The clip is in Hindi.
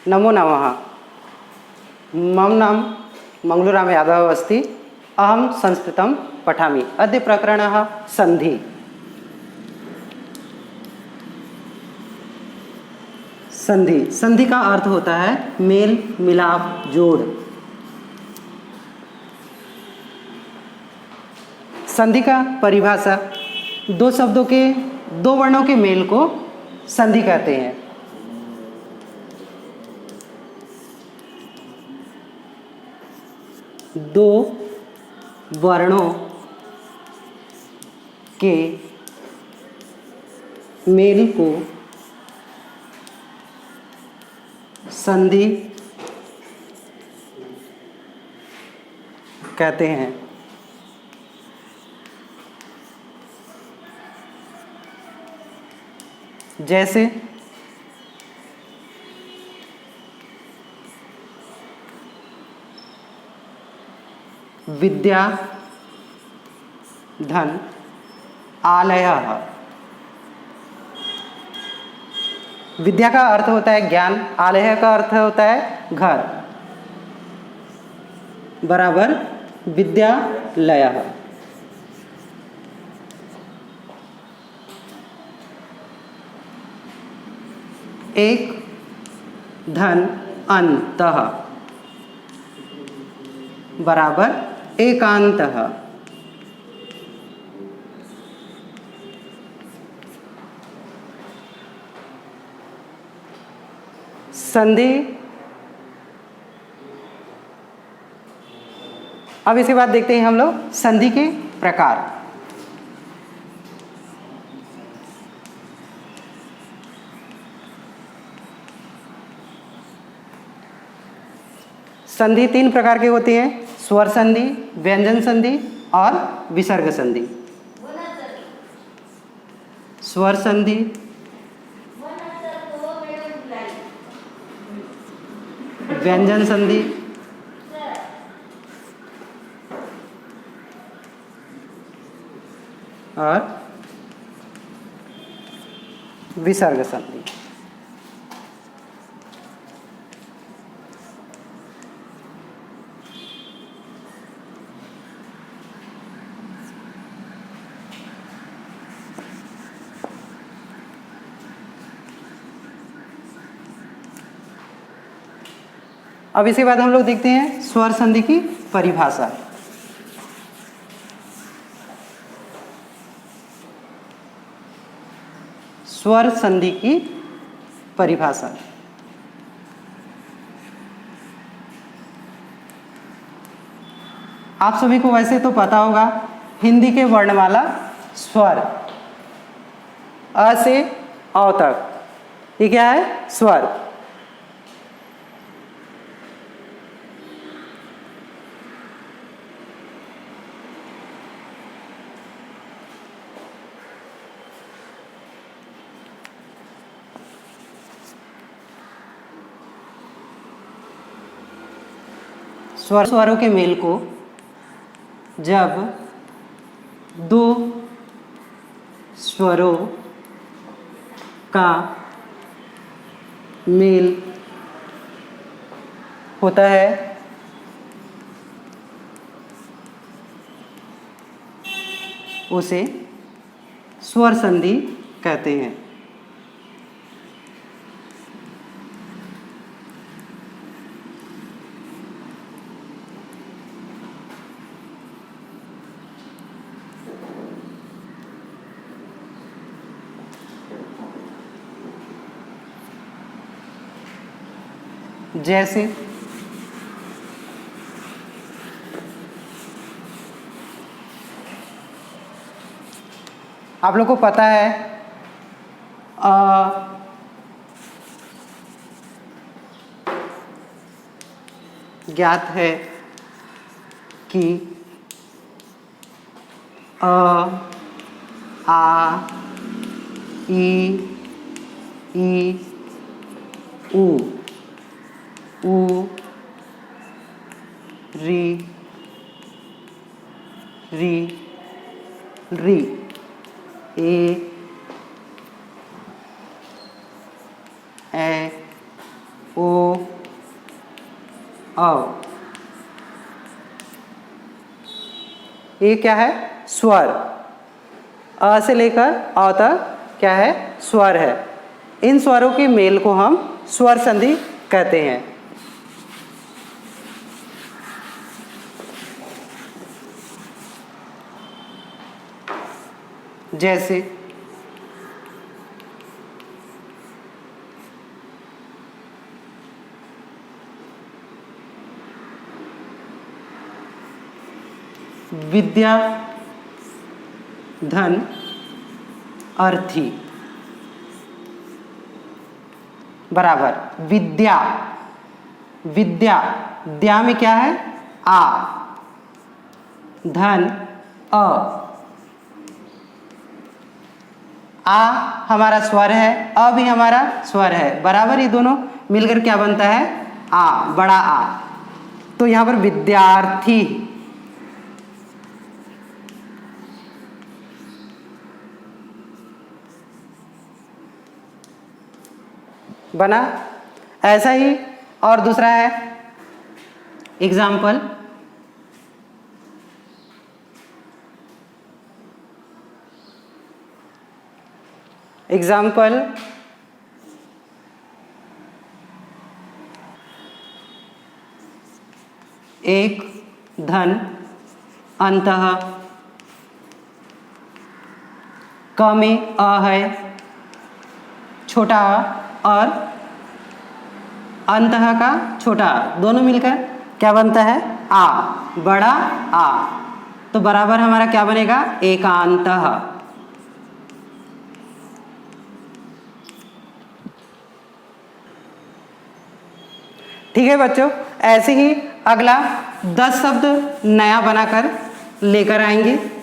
नमो नमः। मम नाम मंगलूराम यादव अस्ति। अहम संस्कृतं पठामि। अद्य प्रकरणः सन्धि। संधि संधि का अर्थ होता है मेल मिलाप जोड़। संधि का परिभाषा दो शब्दों के दो वर्णों के मेल को संधि कहते हैं। दो वर्णों के मेल को संधि कहते हैं। जैसे विद्या धन आलयः। विद्या का अर्थ होता है ज्ञान, आलय का अर्थ होता है घर, बराबर विद्यालयः। एक धन अंतः बराबर एकांतः। संधि। अब इसके बाद देखते हैं हम लोग संधि के प्रकार। संधि तीन प्रकार के होते हैं: स्वर संधि, व्यंजन संधि और विसर्ग संधि। स्वर संधि, व्यंजन संधि और विसर्ग संधि। अब इसके बाद हम लोग देखते हैं स्वर संधि की परिभाषा। स्वर संधि की परिभाषा आप सभी को वैसे तो पता होगा। हिंदी के वर्णमाला स्वर अ से औ तक, ये क्या है? स्वर। स्वरों के मेल को जब दो स्वरों का मेल होता है उसे स्वर संधि कहते हैं। जैसे आप लोग को पता है ज्ञात है कि आ ई उ री री ए ओ अव, ये क्या है? स्वर। अ से लेकर अ तक क्या है? स्वर है। इन स्वरों के मेल को हम स्वर संधि कहते हैं। जैसे विद्या, धन, अर्थी बराबर विद्या। विद्या, द्या में क्या है? आ, धन अ, आ हमारा स्वर है, अ भी हमारा स्वर है, बराबर ये दोनों मिलकर क्या बनता है? आ, बड़ा आ। तो यहां पर विद्यार्थी बना। ऐसा ही और दूसरा है एग्जाम्पल, एग्जाम्पल एक, धन, अंतः, क में अ है, छोटा अ, और अंतः का छोटा अ, दोनों मिलकर क्या बनता है? आ, बड़ा आ। तो बराबर हमारा क्या बनेगा? एकांतः। ठीक है बच्चों, ऐसे ही अगला 10 शब्द नया बनाकर लेकर आएंगे।